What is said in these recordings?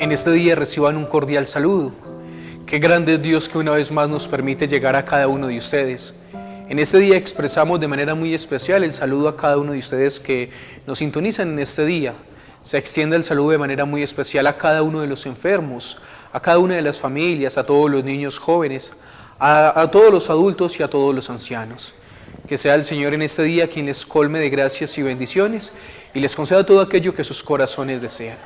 En este día reciban un cordial saludo. Qué grande es Dios que una vez más nos permite llegar a cada uno de ustedes. En este día expresamos de manera muy especial el saludo a cada uno de ustedes que nos sintonizan en este día. Se extiende el saludo de manera muy especial a cada uno de los enfermos, a cada una de las familias, a todos los niños jóvenes, a todos los adultos y a todos los ancianos. Que sea el Señor en este día quien les colme de gracias y bendiciones y les conceda todo aquello que sus corazones desean.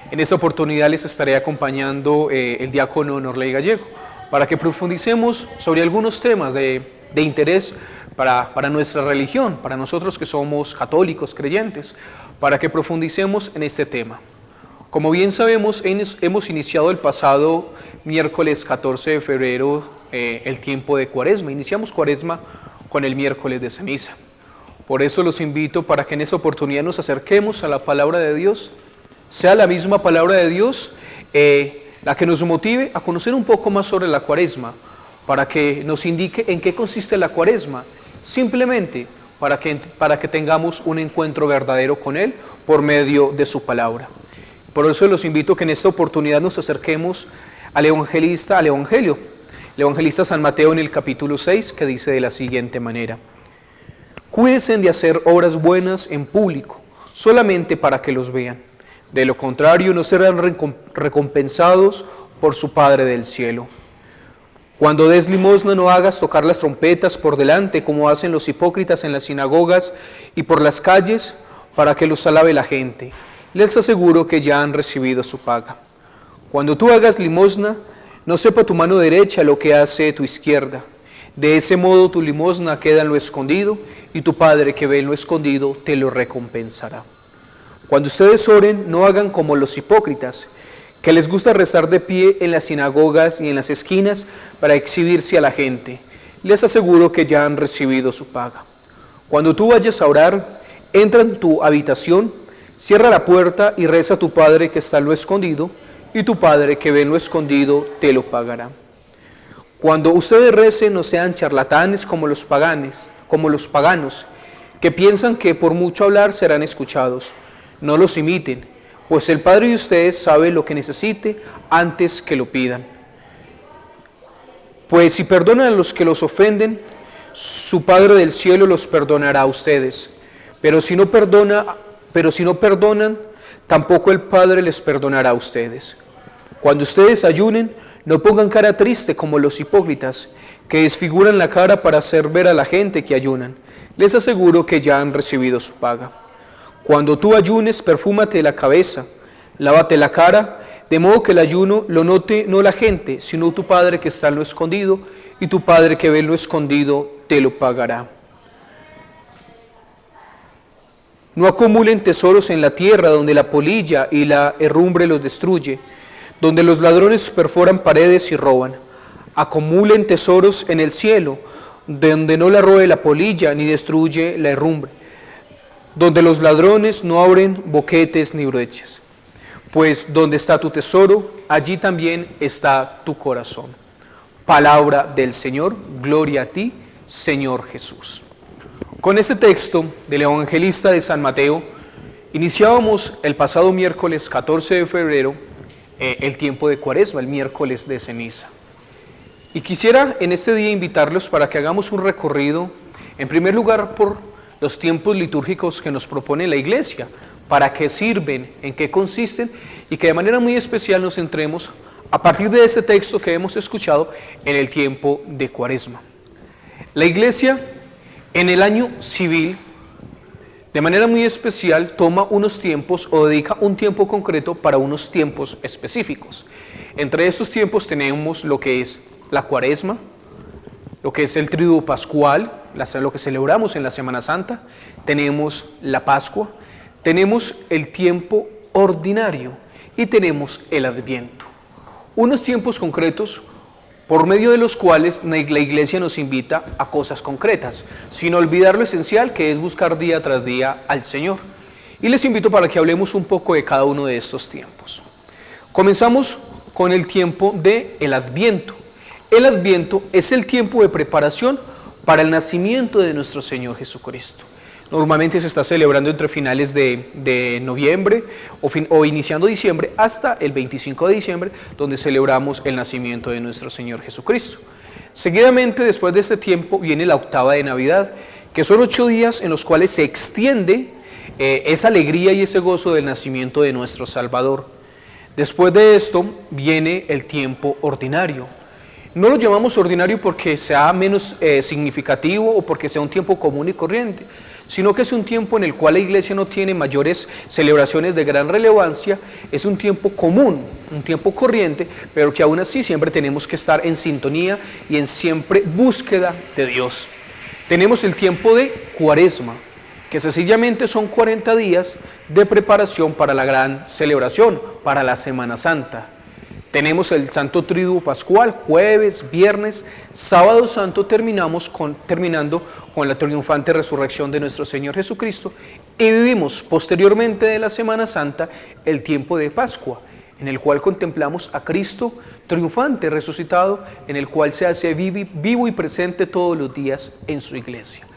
En esta oportunidad les estaré acompañando el diácono Norley Gallego para que profundicemos sobre algunos temas de interés para nuestra religión, para nosotros que somos católicos, creyentes, para que profundicemos en este tema. Como bien sabemos, hemos iniciado el pasado miércoles 14 de febrero el tiempo de Cuaresma. Iniciamos Cuaresma con el miércoles de ceniza. Por eso los invito para que en esta oportunidad nos acerquemos a la palabra de Dios, sea la misma palabra de Dios la que nos motive a conocer un poco más sobre la Cuaresma, para que nos indique en qué consiste la Cuaresma, simplemente para que tengamos un encuentro verdadero con Él por medio de su palabra. Por eso los invito a que en esta oportunidad nos acerquemos al Evangelio San Mateo en el capítulo 6, que dice de la siguiente manera: Cuídense de hacer obras buenas en público, solamente para que los vean. De lo contrario, no serán recompensados por su Padre del cielo. Cuando des limosna, no hagas tocar las trompetas por delante, como hacen los hipócritas en las sinagogas y por las calles, para que los alabe la gente. Les aseguro que ya han recibido su paga. Cuando tú hagas limosna, no sepa tu mano derecha lo que hace tu izquierda. De ese modo tu limosna queda en lo escondido, y tu Padre que ve en lo escondido te lo recompensará. Cuando ustedes oren, no hagan como los hipócritas, que les gusta rezar de pie en las sinagogas y en las esquinas para exhibirse a la gente. Les aseguro que ya han recibido su paga. Cuando tú vayas a orar, entra en tu habitación, cierra la puerta y reza a tu Padre que está en lo escondido, y tu Padre que ve en lo escondido te lo pagará. Cuando ustedes recen, no sean charlatanes como los paganos, que piensan que por mucho hablar serán escuchados. No los imiten, pues el Padre de ustedes sabe lo que necesite antes que lo pidan. Pues si perdonan a los que los ofenden, su Padre del cielo los perdonará a ustedes. Pero si no perdonan, tampoco el Padre les perdonará a ustedes. Cuando ustedes ayunen, no pongan cara triste como los hipócritas, que desfiguran la cara para hacer ver a la gente que ayunan. Les aseguro que ya han recibido su paga. Cuando tú ayunes, perfúmate la cabeza, lávate la cara, de modo que el ayuno lo note no la gente, sino tu Padre que está en lo escondido, y tu Padre que ve en lo escondido te lo pagará. No acumulen tesoros en la tierra, donde la polilla y la herrumbre los destruye, donde los ladrones perforan paredes y roban. Acumulen tesoros en el cielo, donde no la robe la polilla ni destruye la herrumbre, donde los ladrones no abren boquetes ni brechas. Pues donde está tu tesoro, allí también está tu corazón. Palabra del Señor, gloria a ti, Señor Jesús. Con este texto del evangelista de San Mateo, iniciábamos el pasado miércoles 14 de febrero el tiempo de Cuaresma, el miércoles de ceniza. Y quisiera en este día invitarlos para que hagamos un recorrido, en primer lugar por los tiempos litúrgicos que nos propone la Iglesia, para qué sirven, en qué consisten, y que de manera muy especial nos centremos, a partir de ese texto que hemos escuchado, en el tiempo de Cuaresma. La Iglesia, en el año civil, de manera muy especial, toma unos tiempos o dedica un tiempo concreto para unos tiempos específicos. Entre estos tiempos tenemos lo que es la Cuaresma, lo que es el Triduo Pascual, lo que celebramos en la Semana Santa, tenemos la Pascua, tenemos el tiempo ordinario y tenemos el Adviento. Unos tiempos concretos por medio de los cuales la Iglesia nos invita a cosas concretas, sin olvidar lo esencial que es buscar día tras día al Señor. Y les invito para que hablemos un poco de cada uno de estos tiempos. Comenzamos con el tiempo del Adviento. El Adviento es el tiempo de preparación para el nacimiento de nuestro Señor Jesucristo. Normalmente se está celebrando entre finales de noviembre o iniciando diciembre hasta el 25 de diciembre, donde celebramos el nacimiento de nuestro Señor Jesucristo. Seguidamente, después de este tiempo, viene la octava de Navidad, que son 8 días en los cuales se extiende esa alegría y ese gozo del nacimiento de nuestro Salvador. Después de esto viene el tiempo ordinario. No lo llamamos ordinario porque sea menos significativo o porque sea un tiempo común y corriente, sino que es un tiempo en el cual la iglesia no tiene mayores celebraciones de gran relevancia, es un tiempo común, un tiempo corriente, pero que aún así siempre tenemos que estar en sintonía y en siempre búsqueda de Dios. Tenemos el tiempo de Cuaresma, que sencillamente son 40 días de preparación para la gran celebración, para la Semana Santa. Tenemos el Santo Triduo Pascual, jueves, viernes, sábado santo terminando con la triunfante resurrección de nuestro Señor Jesucristo, y vivimos posteriormente de la Semana Santa el tiempo de Pascua, en el cual contemplamos a Cristo triunfante, resucitado, en el cual se hace vivo y presente todos los días en su iglesia.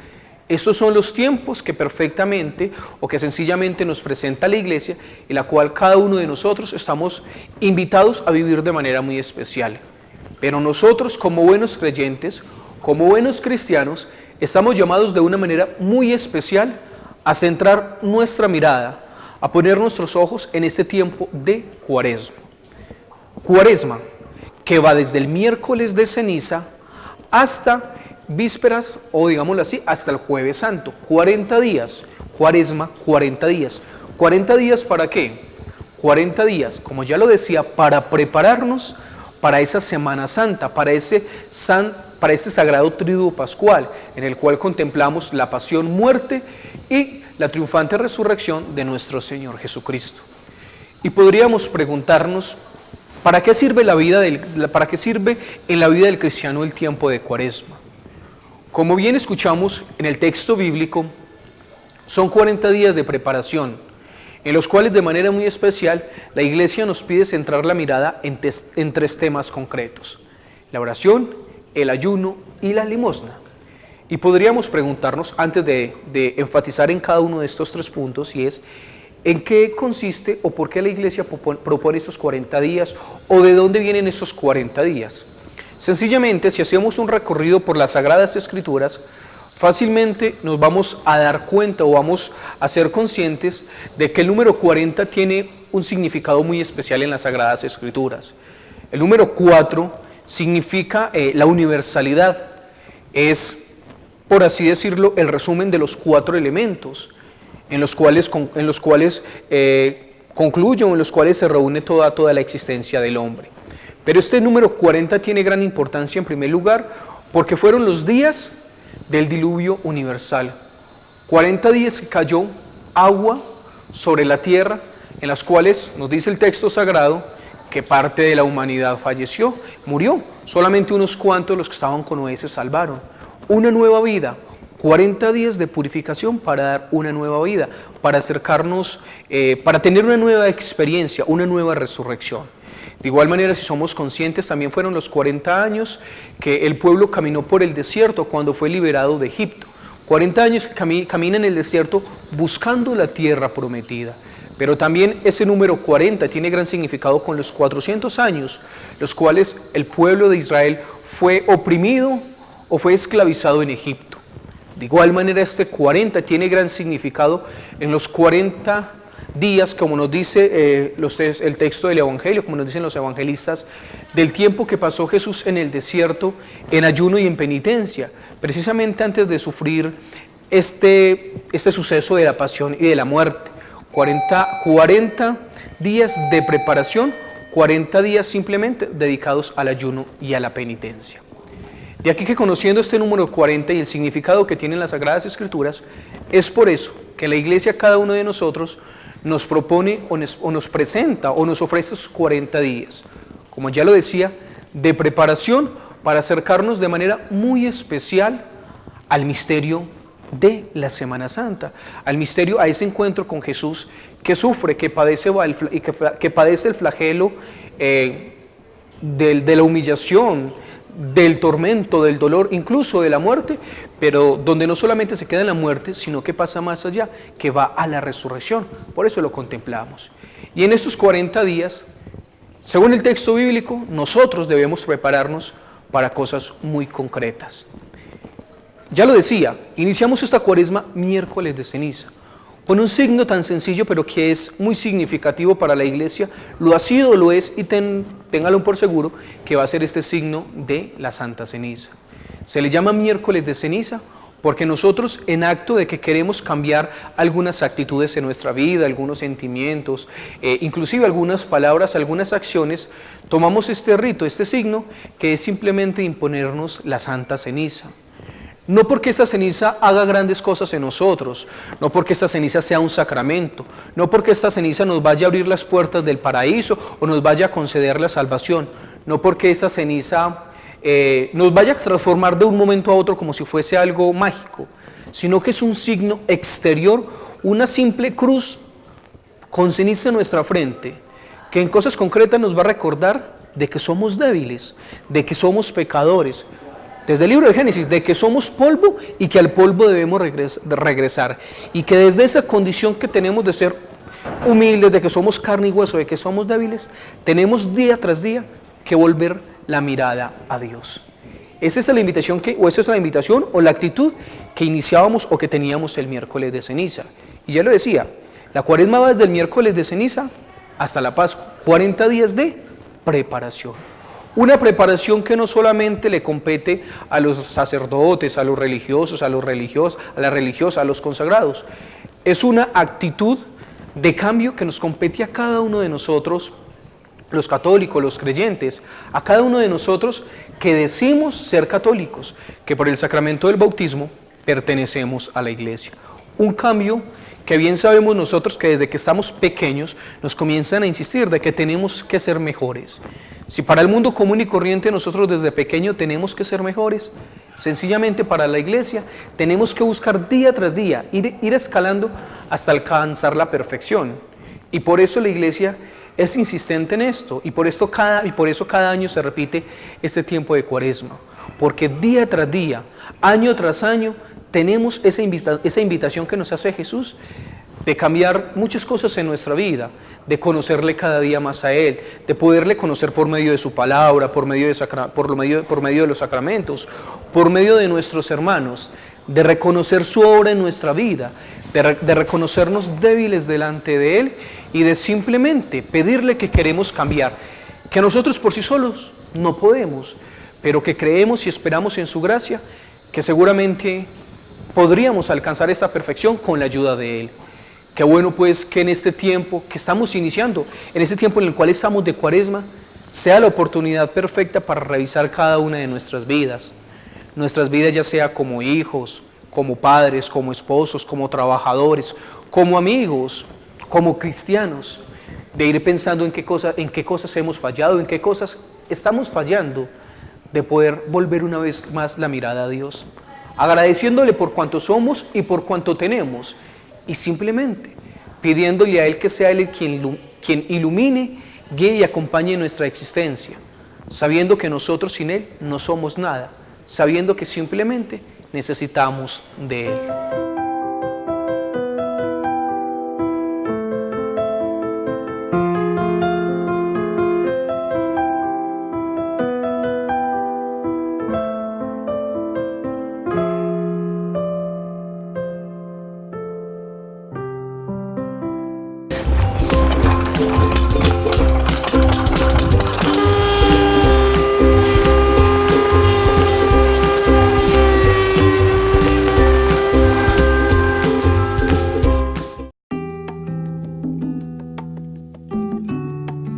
Estos son los tiempos que perfectamente o que sencillamente nos presenta la iglesia y la cual cada uno de nosotros estamos invitados a vivir de manera muy especial. Pero nosotros, como buenos creyentes, como buenos cristianos, estamos llamados de una manera muy especial a centrar nuestra mirada, a poner nuestros ojos en este tiempo de Cuaresma. Cuaresma, que va desde el miércoles de ceniza hasta vísperas, o digámoslo así, hasta el jueves santo, 40 días, Cuaresma, 40 días. ¿40 días para qué? 40 días, como ya lo decía, para prepararnos para esa Semana Santa, para este sagrado Triduo Pascual, en el cual contemplamos la pasión, muerte y la triunfante resurrección de nuestro Señor Jesucristo. Y podríamos preguntarnos, ¿para qué sirve en la vida del cristiano el tiempo de Cuaresma? Como bien escuchamos en el texto bíblico, son 40 días de preparación, en los cuales de manera muy especial la iglesia nos pide centrar la mirada en 3 temas concretos: la oración, el ayuno y la limosna. Y podríamos preguntarnos, antes de enfatizar en cada uno de estos 3 puntos, y es, ¿en qué consiste o por qué la iglesia propone estos 40 días o de dónde vienen estos 40 días? Sencillamente, si hacemos un recorrido por las Sagradas Escrituras, fácilmente nos vamos a dar cuenta o vamos a ser conscientes de que el número 40 tiene un significado muy especial en las Sagradas Escrituras. El número 4 significa la universalidad, es, por así decirlo, el resumen de los 4 elementos en los cuales concluye o en los cuales se reúne toda la existencia del hombre. Pero este número 40 tiene gran importancia en primer lugar porque fueron los días del diluvio universal. 40 días que cayó agua sobre la tierra, en las cuales nos dice el texto sagrado que parte de la humanidad falleció, murió. Solamente unos cuantos, los que estaban con Noé, se salvaron. Una nueva vida, 40 días de purificación para dar una nueva vida, para acercarnos, para tener una nueva experiencia, una nueva resurrección. De igual manera, si somos conscientes, también fueron los 40 años que el pueblo caminó por el desierto cuando fue liberado de Egipto. 40 años que camina en el desierto buscando la tierra prometida. Pero también ese número 40 tiene gran significado con los 400 años, los cuales el pueblo de Israel fue oprimido o fue esclavizado en Egipto. De igual manera, este 40 tiene gran significado en los 40 días, como nos dice el texto del Evangelio, como nos dicen los evangelistas, del tiempo que pasó Jesús en el desierto, en ayuno y en penitencia, precisamente antes de sufrir este suceso de la pasión y de la muerte. 40 días de preparación, 40 días simplemente dedicados al ayuno y a la penitencia. De aquí que, conociendo este número 40 y el significado que tienen las Sagradas Escrituras, es por eso que la Iglesia, cada uno de nosotros, nos propone o nos presenta o nos ofrece esos 40 días, como ya lo decía, de preparación para acercarnos de manera muy especial al misterio de la Semana Santa, al misterio, a ese encuentro con Jesús que sufre, que padece el flagelo de la humillación, del tormento, del dolor, incluso de la muerte, pero donde no solamente se queda en la muerte, sino que pasa más allá, que va a la resurrección. Por eso lo contemplamos. Y en estos 40 días, según el texto bíblico, nosotros debemos prepararnos para cosas muy concretas. Ya lo decía, iniciamos esta cuaresma miércoles de ceniza, con un signo tan sencillo pero que es muy significativo para la iglesia, lo ha sido, lo es y téngalo por seguro que va a ser este signo de la Santa Ceniza. Se le llama miércoles de ceniza porque nosotros, en acto de que queremos cambiar algunas actitudes en nuestra vida, algunos sentimientos, inclusive algunas palabras, algunas acciones, tomamos este rito, este signo, que es simplemente imponernos la Santa Ceniza. No porque esta ceniza haga grandes cosas en nosotros, no porque esta ceniza sea un sacramento, no porque esta ceniza nos vaya a abrir las puertas del paraíso o nos vaya a conceder la salvación, no porque esta ceniza nos vaya a transformar de un momento a otro como si fuese algo mágico, sino que es un signo exterior, una simple cruz con ceniza en nuestra frente, que en cosas concretas nos va a recordar de que somos débiles, de que somos pecadores, desde el libro de Génesis, de que somos polvo y que al polvo debemos regresar. Y que desde esa condición que tenemos de ser humildes, de que somos carne y hueso, de que somos débiles, tenemos día tras día que volver la mirada a Dios. Esa es la invitación o la actitud que iniciábamos o que teníamos el miércoles de ceniza. Y ya lo decía, la cuaresma va desde el miércoles de ceniza hasta la Pascua, 40 días de preparación. Una preparación que no solamente le compete a los sacerdotes, a los religiosos, a las religiosas, a los consagrados. Es una actitud de cambio que nos compete a cada uno de nosotros, los católicos, los creyentes, a cada uno de nosotros que decimos ser católicos, que por el sacramento del bautismo pertenecemos a la iglesia. Un cambio que bien sabemos nosotros que desde que estamos pequeños nos comienzan a insistir de que tenemos que ser mejores. Si para el mundo común y corriente nosotros desde pequeño tenemos que ser mejores, sencillamente para la iglesia tenemos que buscar día tras día, ir escalando hasta alcanzar la perfección. Y por eso la iglesia es insistente en esto, y por eso cada año se repite este tiempo de cuaresma, porque día tras día, año tras año, tenemos esa invitación que nos hace Jesús de cambiar muchas cosas en nuestra vida, de conocerle cada día más a Él, de poderle conocer por medio de su palabra, por medio de los sacramentos, por medio de nuestros hermanos, de reconocer su obra en nuestra vida, de reconocernos débiles delante de Él y de simplemente pedirle que queremos cambiar, que nosotros por sí solos no podemos, pero que creemos y esperamos en su gracia, que seguramente podríamos alcanzar esa perfección con la ayuda de Él. Qué bueno pues que en este tiempo que estamos iniciando, en este tiempo en el cual estamos de cuaresma, sea la oportunidad perfecta para revisar cada una de nuestras vidas ya sea como hijos, como padres, como esposos, como trabajadores, como amigos, como cristianos, de ir pensando en qué cosas hemos fallado, en qué cosas estamos fallando, de poder volver una vez más la mirada a Dios, agradeciéndole por cuanto somos y por cuanto tenemos, y simplemente pidiéndole a Él que sea Él quien ilumine, guíe y acompañe nuestra existencia, sabiendo que nosotros sin Él no somos nada, sabiendo que simplemente necesitamos de Él.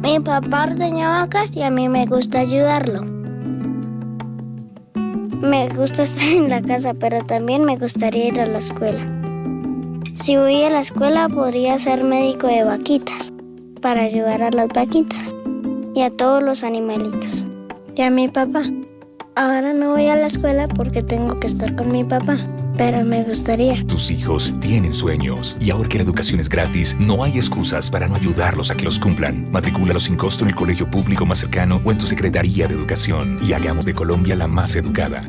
Mi papá ordeña vacas y a mí me gusta ayudarlo. Me gusta estar en la casa, pero también me gustaría ir a la escuela. Si voy a la escuela podría ser médico de vaquitas, para ayudar a las vaquitas y a todos los animalitos. Y a mi papá. Ahora no voy a la escuela porque tengo que estar con mi papá, pero me gustaría. Tus hijos tienen sueños y ahora que la educación es gratis, no hay excusas para no ayudarlos a que los cumplan. Matricúlalos sin costo en el colegio público más cercano o en tu Secretaría de Educación y hagamos de Colombia la más educada.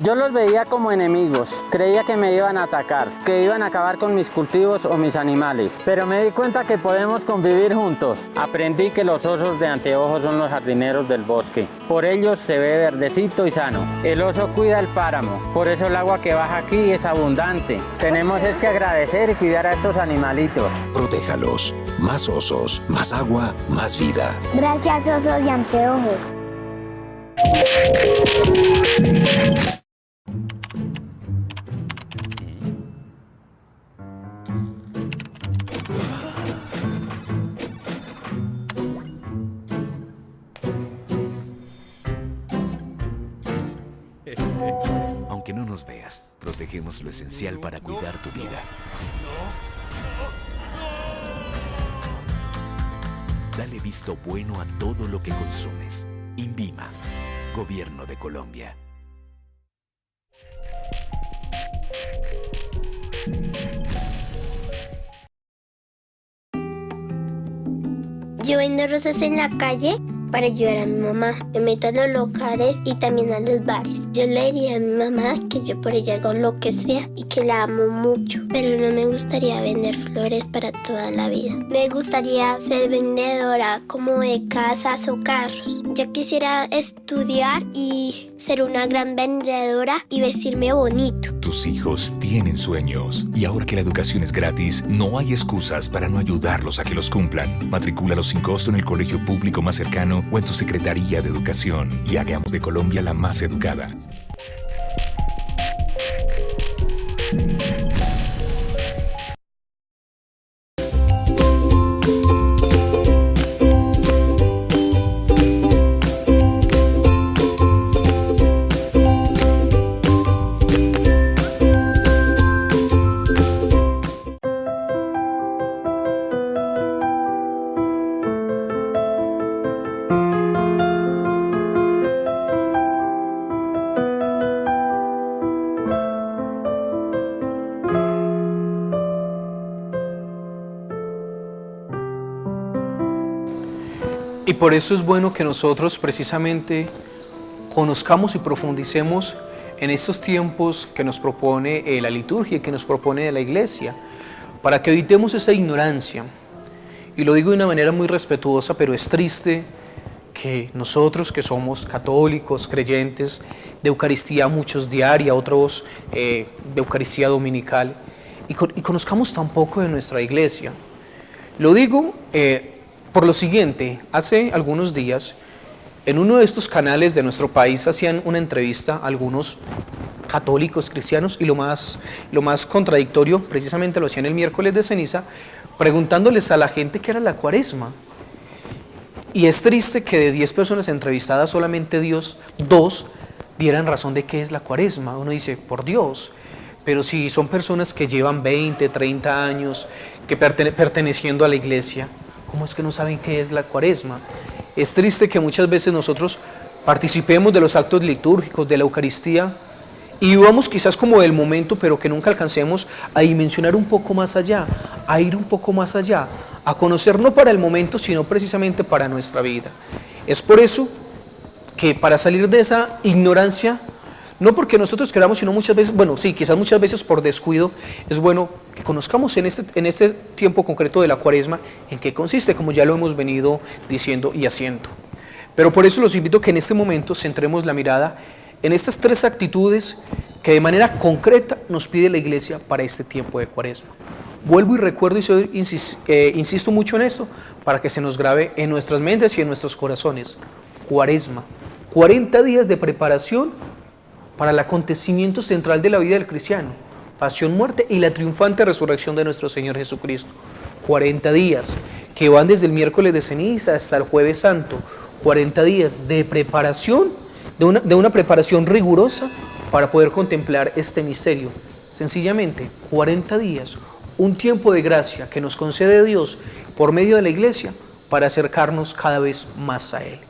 Yo los veía como enemigos, creía que me iban a atacar, que iban a acabar con mis cultivos o mis animales, pero me di cuenta que podemos convivir juntos. Aprendí que los osos de anteojos son los jardineros del bosque, por ellos se ve verdecito y sano. El oso cuida el páramo, por eso el agua que baja aquí es abundante. Tenemos es que agradecer y cuidar a estos animalitos. Protéjalos. Más osos, más agua, más vida. Gracias, osos y anteojos. Aunque no nos veas, protegemos lo esencial para cuidar tu vida. Dale visto bueno a todo lo que consumes. INVIMA, Gobierno de Colombia. Yo vendo rosas en la calle para ayudar a mi mamá. Me meto a los locales y también a los bares. Yo le diría a mi mamá que yo por ella hago lo que sea y que la amo mucho, pero no me gustaría vender flores para toda la vida. Me gustaría ser vendedora como de casas o carros. Yo quisiera estudiar y ser una gran vendedora y vestirme bonito. Tus hijos tienen sueños y ahora que la educación es gratis, no hay excusas para no ayudarlos a que los cumplan. Matricúlalos sin costo en el colegio público más cercano o en tu Secretaría de Educación y hagamos de Colombia la más educada. Y por eso es bueno que nosotros precisamente conozcamos y profundicemos en estos tiempos que nos propone la liturgia y que nos propone la Iglesia, para que evitemos esa ignorancia. Y lo digo de una manera muy respetuosa, pero es triste que nosotros que somos católicos, creyentes de Eucaristía, muchos diaria, otros de Eucaristía dominical, y conozcamos tan poco de nuestra Iglesia. Lo digo por lo siguiente: hace algunos días, en uno de estos canales de nuestro país hacían una entrevista a algunos católicos cristianos y lo más contradictorio, precisamente lo hacían el miércoles de ceniza, preguntándoles a la gente qué era la Cuaresma. Y es triste que de 10 personas entrevistadas solamente dos dieran razón de qué es la Cuaresma. Uno dice, por Dios, pero si son personas que llevan 20, 30 años que perteneciendo a la Iglesia, ¿cómo es que no saben qué es la Cuaresma? Es triste que muchas veces nosotros participemos de los actos litúrgicos, de la Eucaristía, y vivamos quizás como del momento, pero que nunca alcancemos a dimensionar un poco más allá, a ir un poco más allá, a conocer no para el momento, sino precisamente para nuestra vida. Es por eso que para salir de esa ignorancia, no porque nosotros queramos, sino muchas veces, bueno, sí, quizás muchas veces por descuido, es bueno que conozcamos en este tiempo concreto de la Cuaresma en qué consiste, como ya lo hemos venido diciendo y haciendo. Pero por eso los invito a que en este momento centremos la mirada en estas 3 actitudes que de manera concreta nos pide la Iglesia para este tiempo de Cuaresma. Vuelvo y recuerdo y insisto mucho en esto para que se nos grabe en nuestras mentes y en nuestros corazones. Cuaresma, 40 días de preparación para el acontecimiento central de la vida del cristiano, pasión, muerte y la triunfante resurrección de nuestro Señor Jesucristo. 40 días que van desde el miércoles de ceniza hasta el jueves santo, 40 días de preparación, de una preparación rigurosa para poder contemplar este misterio. Sencillamente, 40 días, un tiempo de gracia que nos concede Dios por medio de la Iglesia para acercarnos cada vez más a Él.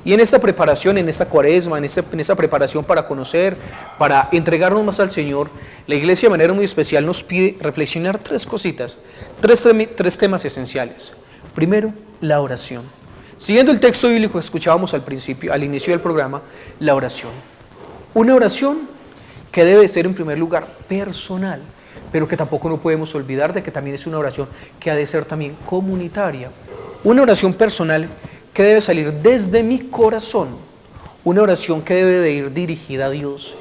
Y en esta preparación, en esta Cuaresma, en esta preparación para conocer, para entregarnos más al Señor, la Iglesia de manera muy especial nos pide reflexionar 3 cositas, 3 temas esenciales. Primero, la oración. Siguiendo el texto bíblico que escuchábamos al inicio del programa, la oración. Una oración que debe ser en primer lugar personal, pero que tampoco no podemos olvidar de que también es una oración que ha de ser también comunitaria. Una oración personal que debe salir desde mi corazón, una oración que debe de ir dirigida a Dios.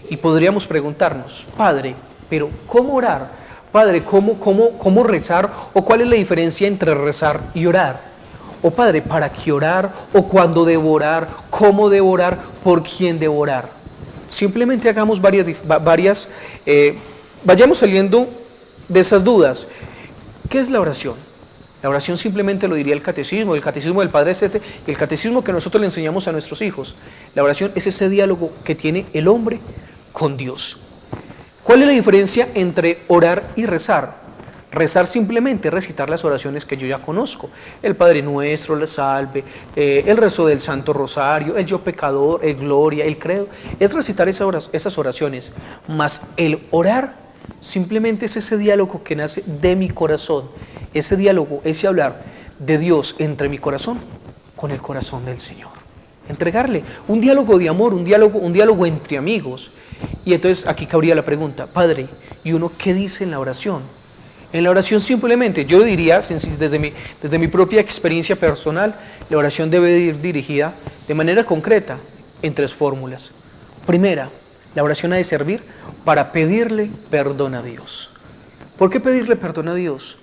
Y podríamos preguntarnos, Padre, pero ¿cómo orar? Padre, ¿cómo rezar? ¿O cuál es la diferencia entre rezar y orar? O Padre, ¿para qué orar? ¿O cuándo debo orar? ¿Cómo debo orar? ¿Por quién debo orar? Simplemente hagamos vayamos saliendo de esas dudas. ¿Qué es la oración? La oración simplemente lo diría el catecismo del Padre Estete y el catecismo que nosotros le enseñamos a nuestros hijos. La oración es ese diálogo que tiene el hombre con Dios. ¿Cuál es la diferencia entre orar y rezar? Rezar simplemente es recitar las oraciones que yo ya conozco. El Padre Nuestro, la Salve, el rezo del Santo Rosario, el Yo Pecador, el Gloria, el Credo. Es recitar esas oraciones. Mas el orar simplemente es ese diálogo que nace de mi corazón. Ese diálogo, ese hablar de Dios entre mi corazón con el corazón del Señor. Entregarle un diálogo de amor, un diálogo entre amigos. Y entonces aquí cabría la pregunta, Padre, ¿y uno qué dice en la oración? En la oración simplemente, yo diría, desde mi propia experiencia personal, la oración debe ir dirigida de manera concreta en 3 fórmulas. Primera, la oración ha de servir para pedirle perdón a Dios. ¿Por qué pedirle perdón a Dios?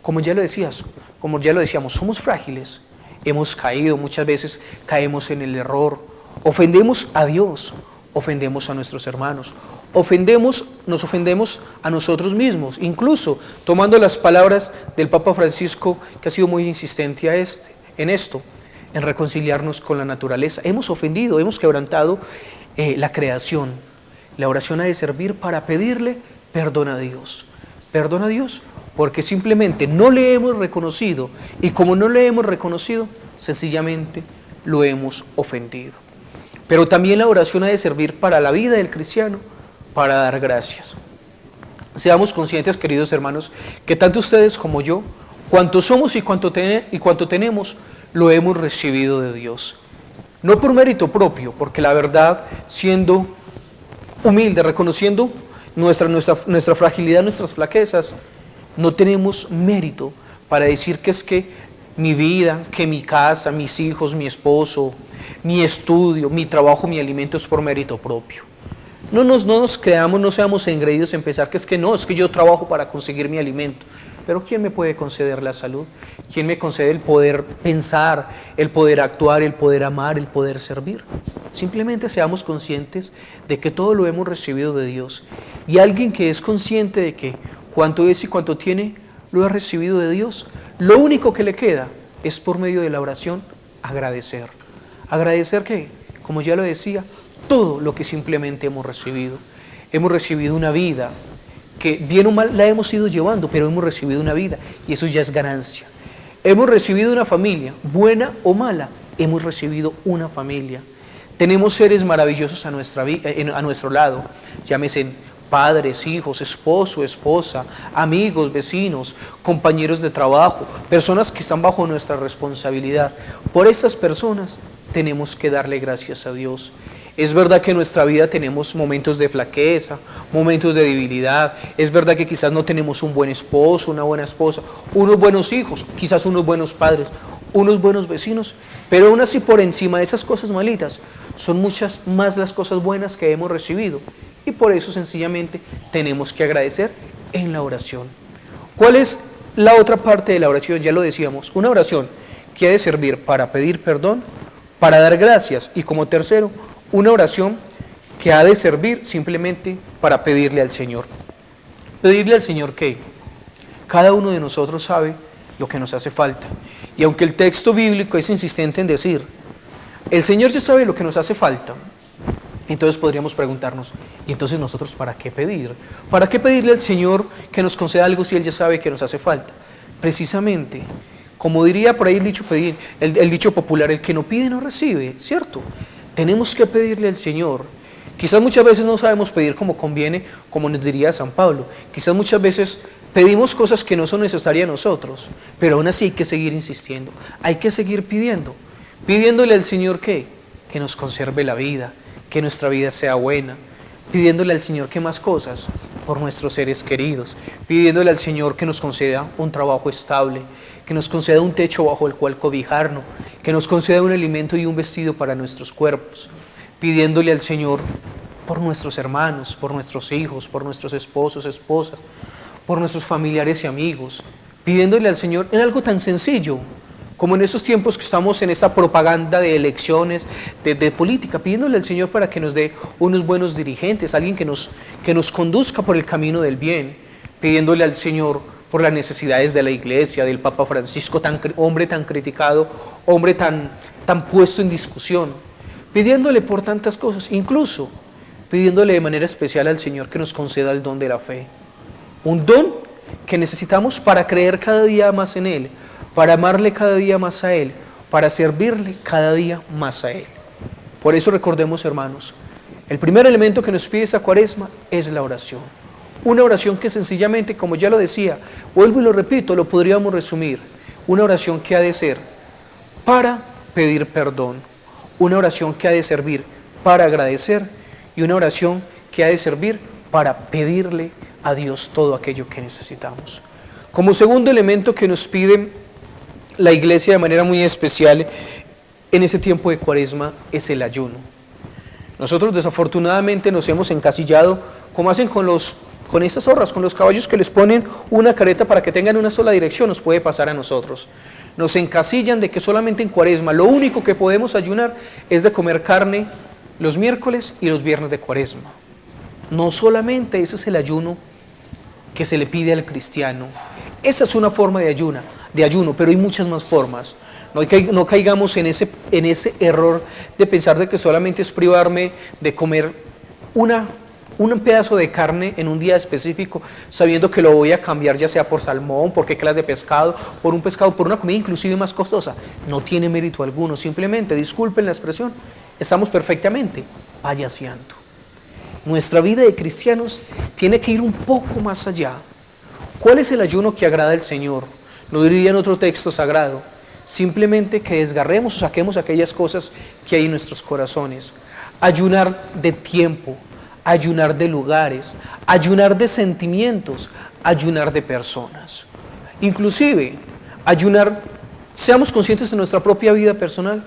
Como ya lo decíamos, somos frágiles, hemos caído, muchas veces caemos en el error, ofendemos a Dios, ofendemos a nuestros hermanos, nos ofendemos a nosotros mismos, incluso tomando las palabras del Papa Francisco, que ha sido muy insistente en reconciliarnos con la naturaleza. Hemos ofendido, hemos quebrantado la creación. La oración ha de servir para pedirle perdón a Dios. Perdón a Dios porque simplemente no le hemos reconocido y como no le hemos reconocido, sencillamente lo hemos ofendido. Pero también la oración ha de servir para la vida del cristiano, para dar gracias. Seamos conscientes, queridos hermanos, que tanto ustedes como yo, cuanto somos y cuanto tenemos, lo hemos recibido de Dios. No por mérito propio, porque la verdad, siendo humilde, reconociendo nuestra fragilidad, nuestras flaquezas, no tenemos mérito para decir que es que mi vida, que mi casa, mis hijos, mi esposo, mi estudio, mi trabajo, mi alimento es por mérito propio. No nos creamos, no seamos engreídos en pensar que es que yo trabajo para conseguir mi alimento. Pero ¿quién me puede conceder la salud? ¿Quién me concede el poder pensar, el poder actuar, el poder amar, el poder servir? Simplemente seamos conscientes de que todo lo hemos recibido de Dios. Y alguien que es consciente de que cuanto es y cuanto tiene, lo ha recibido de Dios, lo único que le queda es por medio de la oración agradecer. Agradecer que, como ya lo decía, todo lo que simplemente hemos recibido. Hemos recibido una vida que bien o mal la hemos ido llevando, pero hemos recibido una vida y eso ya es ganancia. Hemos recibido una familia, buena o mala, hemos recibido una familia. Tenemos seres maravillosos a nuestro lado, llámese padres, hijos, esposo, esposa, amigos, vecinos, compañeros de trabajo, personas que están bajo nuestra responsabilidad. Por estas personas tenemos que darle gracias a Dios. Es verdad que en nuestra vida tenemos momentos de flaqueza, momentos de debilidad. Es verdad que quizás no tenemos un buen esposo, una buena esposa, unos buenos hijos, quizás unos buenos padres, unos buenos vecinos. Pero aún así, por encima de esas cosas malitas, son muchas más las cosas buenas que hemos recibido. Y por eso sencillamente tenemos que agradecer en la oración. ¿Cuál es la otra parte de la oración? Ya lo decíamos, una oración que ha de servir para pedir perdón, para dar gracias y como tercero, una oración que ha de servir simplemente para pedirle al Señor. Pedirle al Señor que cada uno de nosotros sabe lo que nos hace falta. Y aunque el texto bíblico es insistente en decir, el Señor ya sabe lo que nos hace falta, entonces podríamos preguntarnos, ¿y entonces nosotros para qué pedir? ¿Para qué pedirle al Señor que nos conceda algo si Él ya sabe que nos hace falta? Precisamente, como diría por ahí el dicho popular, el que no pide no recibe, ¿cierto? Tenemos que pedirle al Señor. Quizás muchas veces no sabemos pedir como conviene, como nos diría San Pablo. Quizás muchas veces pedimos cosas que no son necesarias a nosotros, pero aún así hay que seguir insistiendo. Hay que seguir pidiéndole al Señor que nos conserve la vida, que nuestra vida sea buena. pidiéndole al Señor que más cosas por nuestros seres queridos, pidiéndole al Señor que nos conceda un trabajo estable, que nos conceda un techo bajo el cual cobijarnos, que nos conceda un alimento y un vestido para nuestros cuerpos, pidiéndole al Señor por nuestros hermanos, por nuestros hijos, por nuestros esposos, esposas, por nuestros familiares y amigos, pidiéndole al Señor en algo tan sencillo, como en esos tiempos que estamos en esta propaganda de elecciones, de política, pidiéndole al Señor para que nos dé unos buenos dirigentes, alguien que nos conduzca por el camino del bien, pidiéndole al Señor por las necesidades de la iglesia, del Papa Francisco, hombre tan criticado, hombre tan puesto en discusión, pidiéndole por tantas cosas, incluso pidiéndole de manera especial al Señor que nos conceda el don de la fe, un don que necesitamos para creer cada día más en Él, para amarle cada día más a Él, para servirle cada día más a Él. Por eso recordemos, hermanos, el primer elemento que nos pide esta Cuaresma es la oración. Una oración que sencillamente, como ya lo decía, vuelvo y lo repito, lo podríamos resumir. Una oración que ha de ser para pedir perdón, una oración que ha de servir para agradecer y una oración que ha de servir para pedirle a Dios todo aquello que necesitamos. Como segundo elemento que nos pide la Iglesia de manera muy especial en ese tiempo de Cuaresma es el ayuno. Nosotros desafortunadamente nos hemos encasillado, como hacen con estas zorras, con los caballos que les ponen una careta para que tengan una sola dirección, nos puede pasar a nosotros. Nos encasillan de que solamente en Cuaresma lo único que podemos ayunar es de comer carne los miércoles y los viernes de Cuaresma. No solamente ese es el ayuno que se le pide al cristiano. Esa es una forma de ayuno, pero hay muchas más formas. No caigamos en ese error de pensar de que solamente es privarme de comer un pedazo de carne en un día específico, sabiendo que lo voy a cambiar ya sea por salmón, por qué clase de pescado, por una comida inclusive más costosa. No tiene mérito alguno, simplemente, disculpen la expresión, estamos perfectamente payaseando. Nuestra vida de cristianos tiene que ir un poco más allá. ¿Cuál es el ayuno que agrada al Señor? Lo diría en otro texto sagrado. Simplemente que desgarremos o saquemos aquellas cosas que hay en nuestros corazones. Ayunar de tiempo, ayunar de lugares, ayunar de sentimientos, ayunar de personas. Inclusive, ayunar, seamos conscientes de nuestra propia vida personal.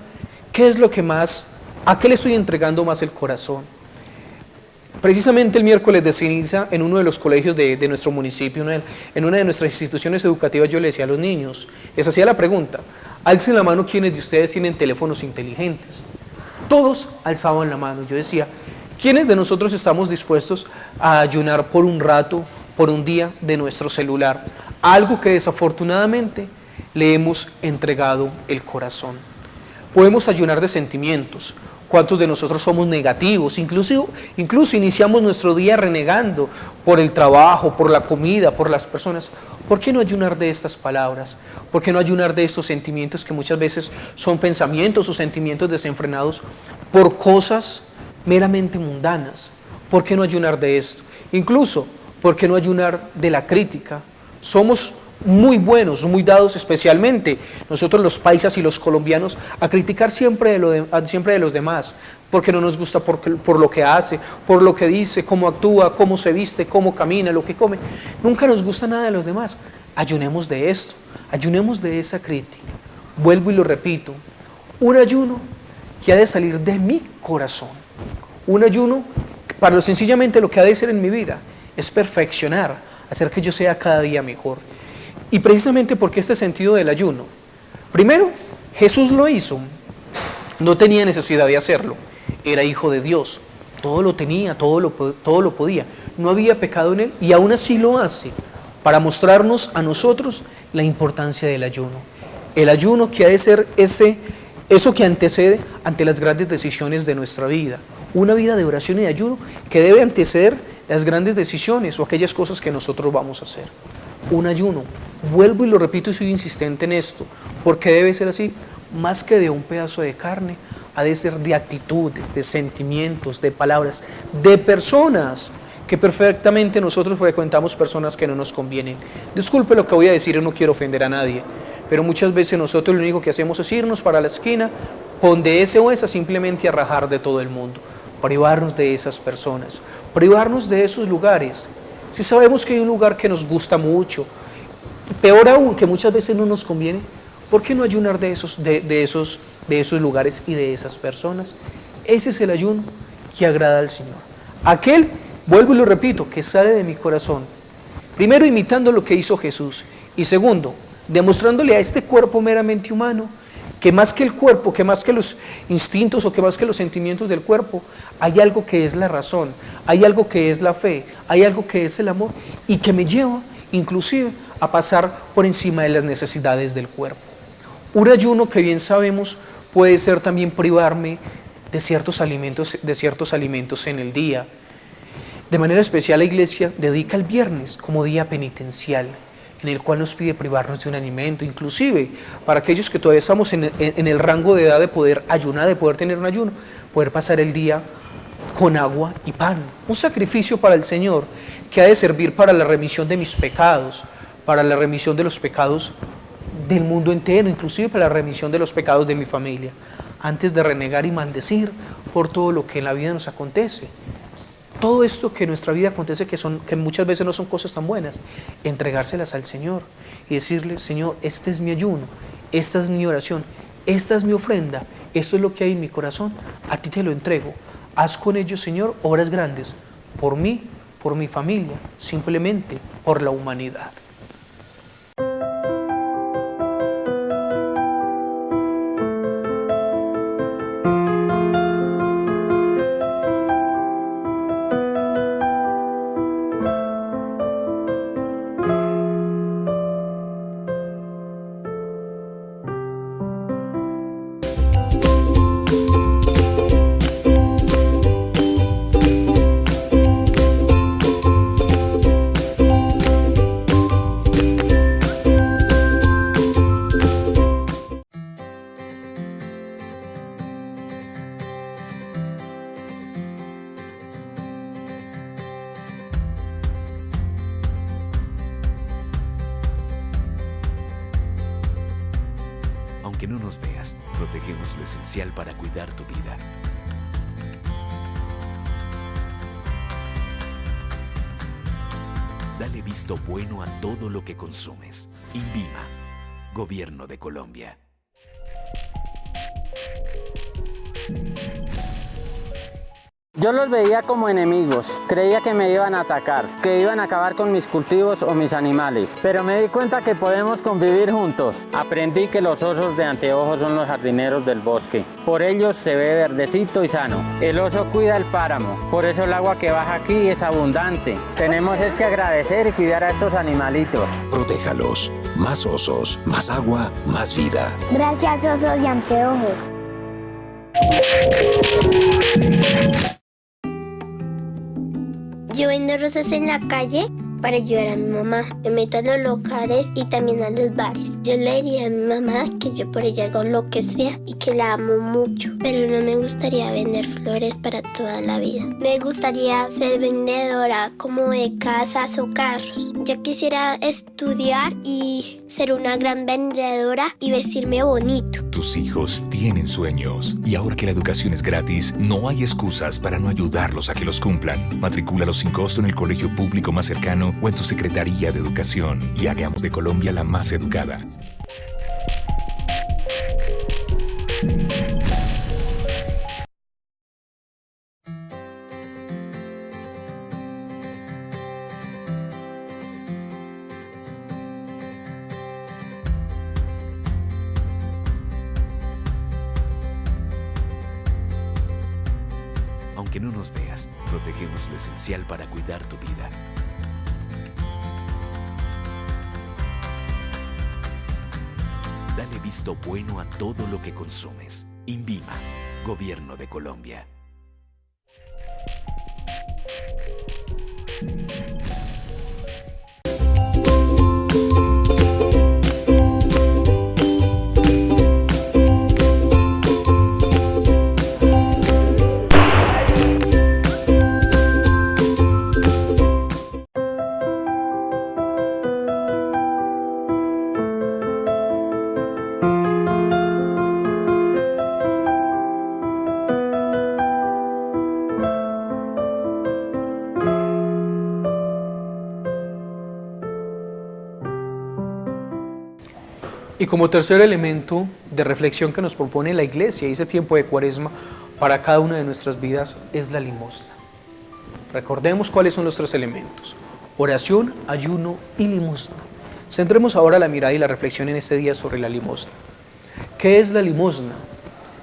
¿Qué es lo que más, a qué le estoy entregando más el corazón? Precisamente el miércoles de ceniza, en uno de los colegios de nuestro municipio, en una de nuestras instituciones educativas, yo le decía a los niños, les hacía la pregunta, alcen la mano quienes de ustedes tienen teléfonos inteligentes. Todos alzaban la mano. Yo decía, ¿quiénes de nosotros estamos dispuestos a ayunar por un rato, por un día de nuestro celular? Algo que desafortunadamente le hemos entregado el corazón. Podemos ayunar de sentimientos. ¿Cuántos de nosotros somos negativos? Incluso iniciamos nuestro día renegando por el trabajo, por la comida, por las personas. ¿Por qué no ayunar de estas palabras? ¿Por qué no ayunar de estos sentimientos que muchas veces son pensamientos o sentimientos desenfrenados por cosas meramente mundanas? ¿Por qué no ayunar de esto? Incluso, ¿por qué no ayunar de la crítica? Somos muy buenos, muy dados especialmente nosotros los paisas y los colombianos a criticar siempre de los demás, porque no nos gusta por lo que hace, por lo que dice, cómo actúa, cómo se viste, cómo camina, lo que come. Nunca nos gusta nada de los demás. Ayunemos de esto, ayunemos de esa crítica. Vuelvo y lo repito, un ayuno que ha de salir de mi corazón, un ayuno para lo sencillamente lo que ha de ser en mi vida es perfeccionar, hacer que yo sea cada día mejor. Y precisamente porque este sentido del ayuno, primero, Jesús lo hizo, no tenía necesidad de hacerlo, era hijo de Dios, todo lo tenía, todo lo podía, no había pecado en él y aún así lo hace para mostrarnos a nosotros la importancia del ayuno. El ayuno que ha de ser eso que antecede ante las grandes decisiones de nuestra vida, una vida de oración y de ayuno que debe anteceder las grandes decisiones o aquellas cosas que nosotros vamos a hacer. Un ayuno, vuelvo y lo repito y soy insistente en esto, porque debe ser así, más que de un pedazo de carne, ha de ser de actitudes, de sentimientos, de palabras, de personas, que perfectamente nosotros frecuentamos personas que no nos convienen. Disculpe lo que voy a decir, yo no quiero ofender a nadie, pero muchas veces nosotros lo único que hacemos es irnos para la esquina, pon de ese o esa simplemente a rajar de todo el mundo, privarnos de esas personas, privarnos de esos lugares. Si sabemos que hay un lugar que nos gusta mucho, peor aún, que muchas veces no nos conviene, ¿por qué no ayunar de esos lugares y de esas personas? Ese es el ayuno que agrada al Señor. Aquel, vuelvo y lo repito, que sale de mi corazón. Primero, imitando lo que hizo Jesús. Y segundo, demostrándole a este cuerpo meramente humano que más que el cuerpo, que más que los instintos o que más que los sentimientos del cuerpo, hay algo que es la razón, hay algo que es la fe, hay algo que es el amor y que me lleva inclusive a pasar por encima de las necesidades del cuerpo. Un ayuno que bien sabemos puede ser también privarme de ciertos alimentos en el día. De manera especial la Iglesia dedica el viernes como día penitencial, en el cual nos pide privarnos de un alimento, inclusive para aquellos que todavía estamos en el rango de edad de poder ayunar, de poder tener un ayuno, poder pasar el día con agua y pan. Un sacrificio para el Señor que ha de servir para la remisión de mis pecados, para la remisión de los pecados del mundo entero, inclusive para la remisión de los pecados de mi familia, antes de renegar y maldecir por todo lo que en la vida nos acontece. Todo esto que en nuestra vida acontece, que muchas veces no son cosas tan buenas, entregárselas al Señor y decirle: Señor, este es mi ayuno, esta es mi oración, esta es mi ofrenda, esto es lo que hay en mi corazón, a ti te lo entrego. Haz con ellos, Señor, obras grandes, por mí, por mi familia, simplemente por la humanidad. Aunque no nos veas, protegemos lo esencial para cuidar tu vida. Dale visto bueno a todo lo que consumes. INVIMA, Gobierno de Colombia. Yo los veía como enemigos, creía que me iban a atacar, que iban a acabar con mis cultivos o mis animales, pero me di cuenta que podemos convivir juntos. Aprendí que los osos de anteojos son los jardineros del bosque, por ellos se ve verdecito y sano. El oso cuida el páramo, por eso el agua que baja aquí es abundante. Tenemos es que agradecer y cuidar a estos animalitos. Protéjalos. Más osos, más agua, más vida. Gracias, osos y anteojos. Yo vendo rosas en la calle para ayudar a mi mamá. Me meto a los locales y también a los bares. Yo le diría a mi mamá que yo por ella hago lo que sea y que la amo mucho. Pero no me gustaría vender flores para toda la vida. Me gustaría ser vendedora como de casas o carros. Yo quisiera estudiar y ser una gran vendedora y vestirme bonito. Tus hijos tienen sueños y ahora que la educación es gratis, no hay excusas para no ayudarlos a que los cumplan. Matricúlalos sin costo en el colegio público más cercano o en tu Secretaría de Educación y hagamos de Colombia la más educada. Aunque no nos veas, protegemos lo esencial para cuidar tu vida. Dale visto bueno a todo lo que consumes. INVIMA, Gobierno de Colombia. Y como tercer elemento de reflexión que nos propone la Iglesia y ese tiempo de Cuaresma para cada una de nuestras vidas es la limosna. Recordemos cuáles son los tres elementos: oración, ayuno y limosna. Centremos ahora la mirada y la reflexión en este día sobre la limosna. ¿Qué es la limosna?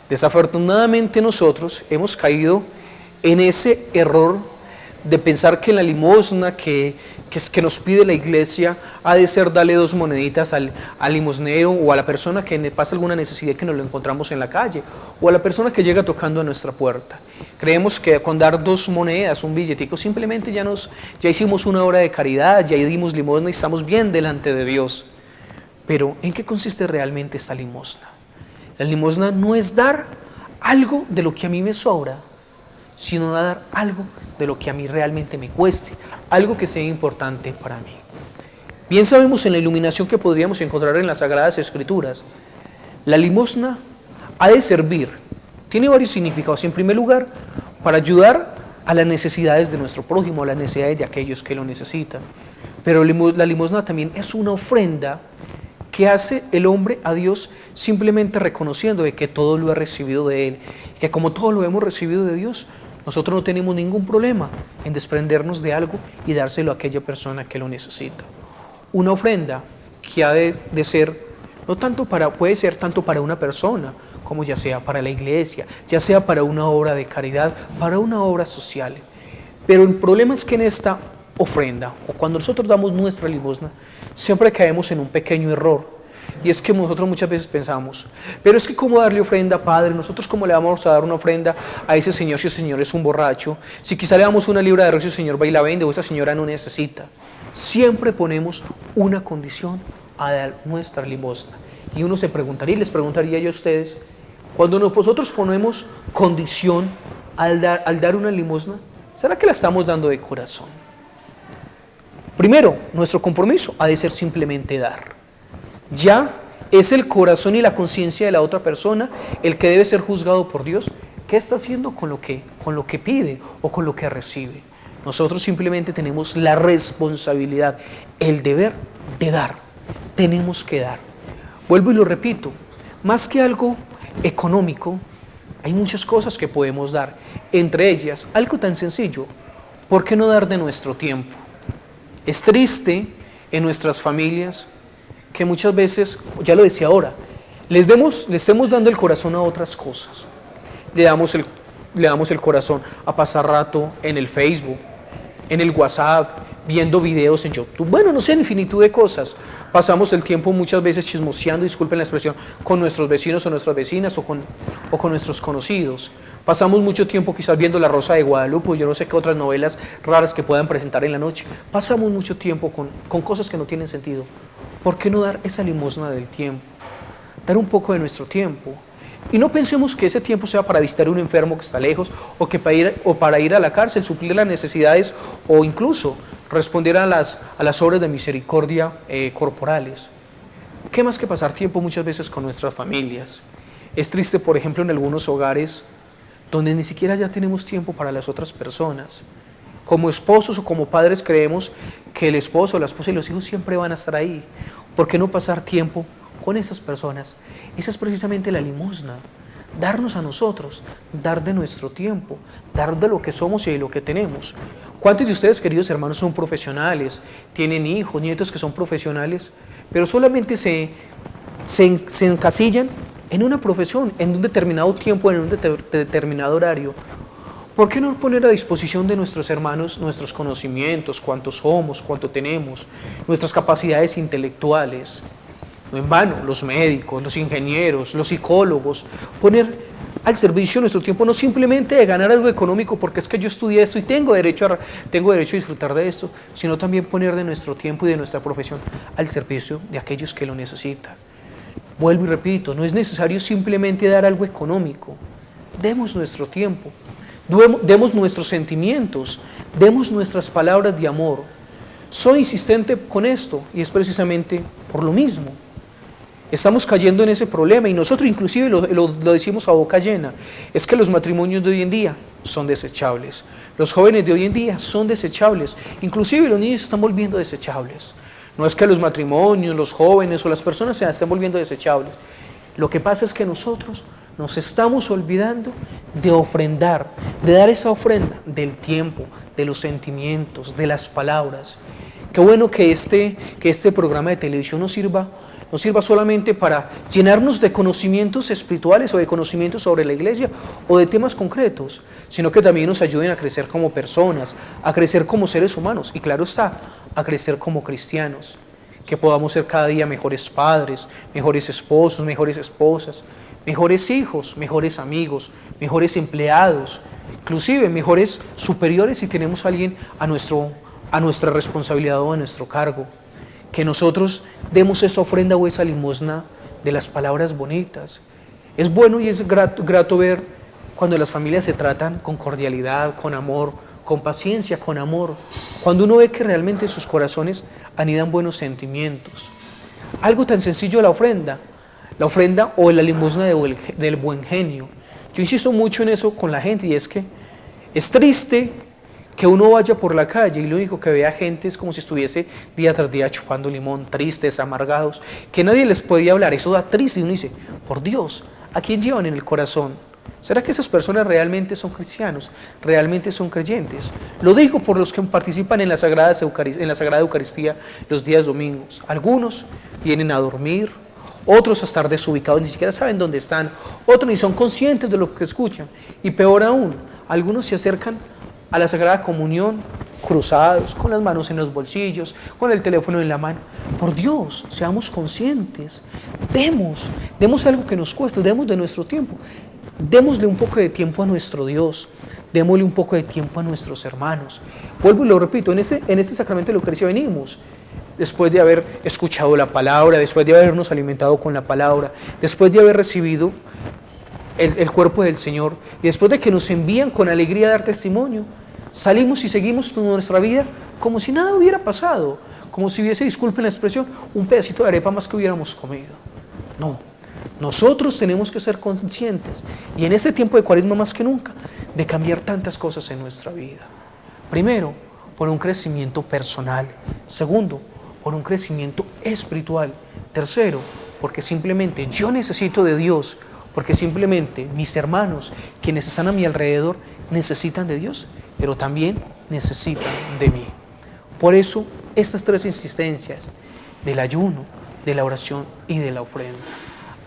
Desafortunadamente nosotros hemos caído en ese error de pensar que la limosna que nos pide la Iglesia ha de ser darle 2 moneditas al limosnero o a la persona que pasa alguna necesidad que nos lo encontramos en la calle o a la persona que llega tocando a nuestra puerta. Creemos que con dar 2 monedas, un billetico, simplemente ya hicimos una obra de caridad, ya dimos limosna y estamos bien delante de Dios. Pero ¿en qué consiste realmente esta limosna? La limosna no es dar algo de lo que a mí me sobra, sino dar algo de lo que a mí realmente me cueste, algo que sea importante para mí. Bien sabemos en la iluminación que podríamos encontrar en las Sagradas Escrituras, la limosna ha de servir, tiene varios significados. En primer lugar, para ayudar a las necesidades de nuestro prójimo, a las necesidades de aquellos que lo necesitan. Pero la limosna también es una ofrenda que hace el hombre a Dios simplemente reconociendo de que todo lo ha recibido de Él, que como todo lo hemos recibido de Dios, nosotros no tenemos ningún problema en desprendernos de algo y dárselo a aquella persona que lo necesita. Una ofrenda que ha de ser, puede ser tanto para una persona, como ya sea para la iglesia, ya sea para una obra de caridad, para una obra social. Pero el problema es que en esta ofrenda, o cuando nosotros damos nuestra limosna, siempre caemos en un pequeño error. Y es que nosotros muchas veces pensamos, pero es que ¿cómo darle ofrenda, Padre? Nosotros ¿cómo le vamos a dar una ofrenda a ese señor si el señor es un borracho? Si quizá le damos una libra de arroz y el señor va y la vende, o esa señora no necesita. Siempre ponemos una condición a dar nuestra limosna. Y uno se preguntaría, y les preguntaría yo a ustedes, cuando nosotros ponemos condición al dar una limosna, ¿será que la estamos dando de corazón? Primero, nuestro compromiso ha de ser simplemente dar. Ya es el corazón y la conciencia de la otra persona el que debe ser juzgado por Dios. ¿Qué está haciendo con lo que pide o con lo que recibe? Nosotros simplemente tenemos la responsabilidad, el deber de dar. Tenemos que dar. Vuelvo y lo repito, más que algo económico, hay muchas cosas que podemos dar. Entre ellas, algo tan sencillo, ¿por qué no dar de nuestro tiempo? Es triste en nuestras familias que muchas veces, ya lo decía ahora, le estemos dando el corazón a otras cosas. Le damos el corazón a pasar rato en el Facebook, en el WhatsApp, viendo videos en YouTube. Bueno, no sé, infinitud de cosas. Pasamos el tiempo muchas veces chismoseando, disculpen la expresión, con nuestros vecinos o nuestras vecinas o con nuestros conocidos. Pasamos mucho tiempo quizás viendo La Rosa de Guadalupe, o yo no sé qué otras novelas raras que puedan presentar en la noche. Pasamos mucho tiempo con cosas que no tienen sentido. ¿Por qué no dar esa limosna del tiempo? Dar un poco de nuestro tiempo. Y no pensemos que ese tiempo sea para visitar a un enfermo que está lejos o para ir a la cárcel, suplir las necesidades o incluso responder a las obras de misericordia corporales. ¿Qué más que pasar tiempo muchas veces con nuestras familias? Es triste, por ejemplo, en algunos hogares donde ni siquiera ya tenemos tiempo para las otras personas. Como esposos o como padres creemos que el esposo, la esposa y los hijos siempre van a estar ahí. ¿Por qué no pasar tiempo con esas personas? Esa es precisamente la limosna. Darnos a nosotros, dar de nuestro tiempo, dar de lo que somos y de lo que tenemos. ¿Cuántos de ustedes, queridos hermanos, son profesionales? Tienen hijos, nietos que son profesionales, pero solamente se encasillan en una profesión, en un determinado tiempo, en un determinado horario. ¿Por qué no poner a disposición de nuestros hermanos nuestros conocimientos, cuántos somos, cuánto tenemos, nuestras capacidades intelectuales? No en vano, los médicos, los ingenieros, los psicólogos, poner al servicio nuestro tiempo, no simplemente de ganar algo económico porque es que yo estudié esto y tengo derecho a disfrutar de esto, sino también poner de nuestro tiempo y de nuestra profesión al servicio de aquellos que lo necesitan. Vuelvo y repito, no es necesario simplemente dar algo económico, demos nuestro tiempo. Demos nuestros sentimientos, demos nuestras palabras de amor. Soy insistente con esto y es precisamente por lo mismo. Estamos cayendo en ese problema y nosotros inclusive lo decimos a boca llena. Es que los matrimonios de hoy en día son desechables. Los jóvenes de hoy en día son desechables. Inclusive los niños se están volviendo desechables. No es que los matrimonios, los jóvenes o las personas se estén volviendo desechables. Lo que pasa es que nosotros nos estamos olvidando de ofrendar, de dar esa ofrenda del tiempo, de los sentimientos, de las palabras. Qué bueno que este programa de televisión nos sirva solamente para llenarnos de conocimientos espirituales o de conocimientos sobre la iglesia o de temas concretos, sino que también nos ayuden a crecer como personas, a crecer como seres humanos y claro está, a crecer como cristianos, que podamos ser cada día mejores padres, mejores esposos, mejores esposas, mejores hijos, mejores amigos, mejores empleados, inclusive mejores superiores si tenemos a alguien a nuestra responsabilidad o a nuestro cargo. Que nosotros demos esa ofrenda o esa limosna de las palabras bonitas. Es bueno y es grato ver cuando las familias se tratan con cordialidad, con amor, con paciencia, con amor. Cuando uno ve que realmente en sus corazones anidan buenos sentimientos. Algo tan sencillo la ofrenda o la limosna del buen genio. Yo insisto mucho en eso con la gente y es que es triste que uno vaya por la calle y lo único que vea gente es como si estuviese día tras día chupando limón, tristes, amargados, que nadie les podía hablar, eso da triste y uno dice, por Dios, ¿a quién llevan en el corazón? ¿Será que esas personas realmente son cristianos? ¿Realmente son creyentes? Lo digo por los que participan en la Sagrada Eucaristía los días domingos. Algunos vienen a dormir, otros a estar desubicados, ni siquiera saben dónde están, otros ni son conscientes de lo que escuchan y peor aún, algunos se acercan a la Sagrada Comunión, cruzados, con las manos en los bolsillos, con el teléfono en la mano. Por Dios, seamos conscientes, demos algo que nos cueste, demos de nuestro tiempo, démosle un poco de tiempo a nuestro Dios, démosle un poco de tiempo a nuestros hermanos. Vuelvo y lo repito, en este sacramento de la Eucaristía venimos, después de haber escuchado la palabra, después de habernos alimentado con la palabra, después de haber recibido el cuerpo del Señor y después de que nos envían con alegría a dar testimonio, salimos y seguimos nuestra vida como si nada hubiera pasado, como si hubiese, disculpen la expresión, un pedacito de arepa más que hubiéramos comido. No, nosotros tenemos que ser conscientes y en este tiempo de Cuaresma más que nunca de cambiar tantas cosas en nuestra vida. Primero, por un crecimiento personal. Segundo, por un crecimiento espiritual. Tercero, porque simplemente yo necesito de Dios, porque simplemente mis hermanos, quienes están a mi alrededor, necesitan de Dios, pero también necesitan de mí. Por eso, estas tres insistencias del ayuno, de la oración y de la ofrenda.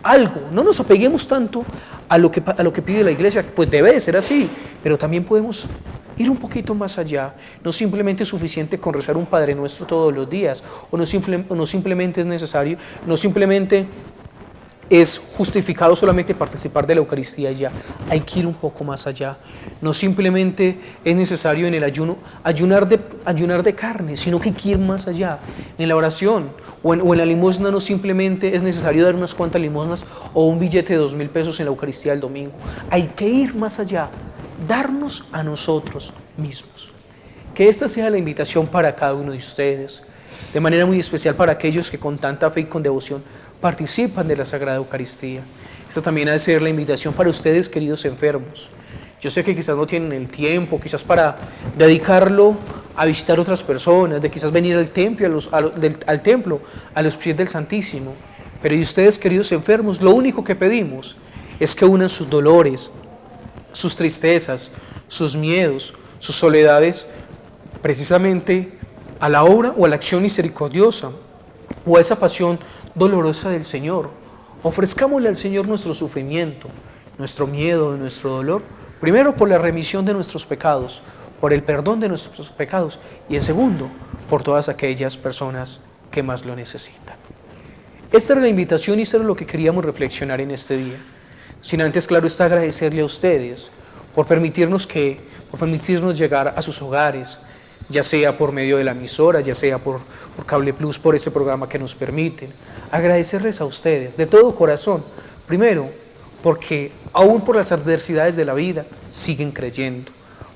Algo, no nos apeguemos tanto a lo que pide la iglesia, pues debe de ser así, pero también podemos ir un poquito más allá. No simplemente es suficiente con rezar un Padre Nuestro todos los días, o no simplemente es necesario, no simplemente es justificado solamente participar de la Eucaristía y ya. Hay que ir un poco más allá. No simplemente es necesario en el ayuno ayunar de carne, sino que hay que ir más allá. En la oración o en la limosna no simplemente es necesario dar unas cuantas limosnas o un billete de 2.000 pesos en la Eucaristía del domingo. Hay que ir más allá, darnos a nosotros mismos. Que esta sea la invitación para cada uno de ustedes, de manera muy especial para aquellos que con tanta fe y con devoción participan de la Sagrada Eucaristía. Esto también ha de ser la invitación para ustedes, queridos enfermos. Yo sé que quizás no tienen el tiempo, quizás para dedicarlo a visitar otras personas, de quizás venir al templo, a los pies del Santísimo. Pero y ustedes, queridos enfermos, lo único que pedimos es que unan sus dolores, sus tristezas, sus miedos, sus soledades, precisamente a la obra o a la acción misericordiosa o a esa pasión dolorosa del Señor. Ofrezcámosle al Señor nuestro sufrimiento, nuestro miedo, nuestro dolor, primero por la remisión de nuestros pecados, por el perdón de nuestros pecados y en segundo, por todas aquellas personas que más lo necesitan. Esta era la invitación y esto era lo que queríamos reflexionar en este día. Sin antes, claro está, agradecerle a ustedes por permitirnos llegar a sus hogares, ya sea por medio de la emisora, ya sea por Cable Plus, por este programa que nos permiten. Agradecerles a ustedes de todo corazón, primero, porque aún por las adversidades de la vida siguen creyendo,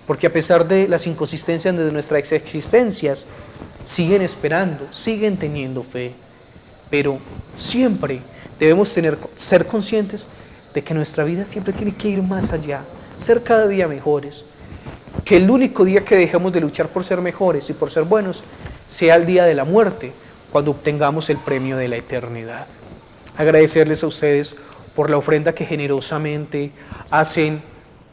porque a pesar de las inconsistencias de nuestras existencias, siguen esperando, siguen teniendo fe, pero siempre debemos ser conscientes de que nuestra vida siempre tiene que ir más allá, ser cada día mejores, que el único día que dejemos de luchar por ser mejores y por ser buenos sea el día de la muerte, cuando obtengamos el premio de la eternidad. Agradecerles a ustedes por la ofrenda que generosamente hacen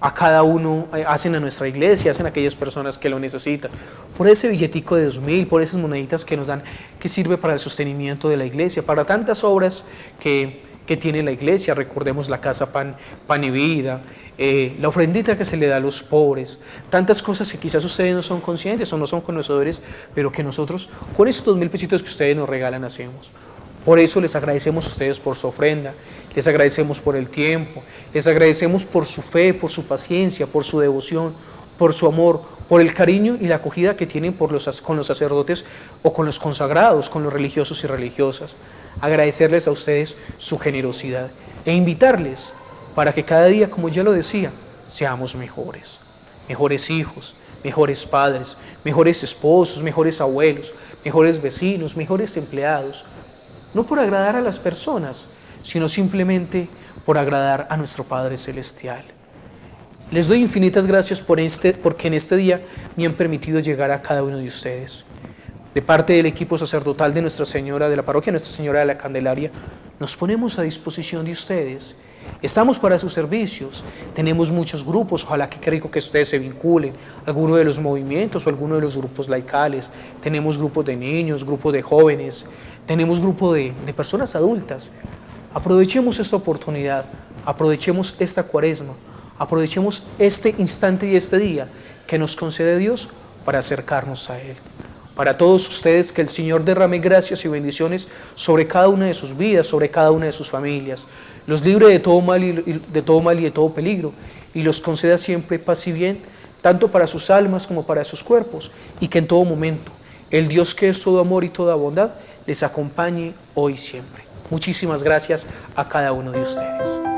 a cada uno, hacen a nuestra iglesia, hacen a aquellas personas que lo necesitan, por ese billetico de 2.000, por esas moneditas que nos dan, que sirve para el sostenimiento de la iglesia, para tantas obras que tiene la iglesia. Recordemos la casa Pan y Vida, la ofrendita que se le da a los pobres, tantas cosas que quizás ustedes no son conscientes o no son conocedores, pero que nosotros con esos 2.000 pesitos que ustedes nos regalan hacemos. Por eso les agradecemos a ustedes por su ofrenda, les agradecemos por el tiempo, les agradecemos por su fe, por su paciencia, por su devoción, por su amor, por el cariño y la acogida que tienen con los sacerdotes o con los consagrados, con los religiosos y religiosas. Agradecerles a ustedes su generosidad e invitarles para que cada día, como ya lo decía, seamos mejores. Mejores hijos, mejores padres, mejores esposos, mejores abuelos, mejores vecinos, mejores empleados. No por agradar a las personas, sino simplemente por agradar a nuestro Padre Celestial. Les doy infinitas gracias porque en este día me han permitido llegar a cada uno de ustedes. De parte del equipo sacerdotal de Nuestra Señora de la Parroquia Nuestra Señora de la Candelaria, nos ponemos a disposición de ustedes. Estamos para sus servicios, tenemos muchos grupos, ojalá que rico que ustedes se vinculen a alguno de los movimientos o alguno de los grupos laicales. Tenemos grupos de niños, grupos de jóvenes, tenemos grupo de personas adultas. Aprovechemos esta oportunidad, aprovechemos esta cuaresma, aprovechemos este instante y este día que nos concede Dios para acercarnos a Él. Para todos ustedes, que el Señor derrame gracias y bendiciones sobre cada una de sus vidas, sobre cada una de sus familias, los libre de todo mal y de todo peligro, y los conceda siempre paz y bien, tanto para sus almas como para sus cuerpos, y que en todo momento el Dios que es todo amor y toda bondad les acompañe hoy y siempre. Muchísimas gracias a cada uno de ustedes.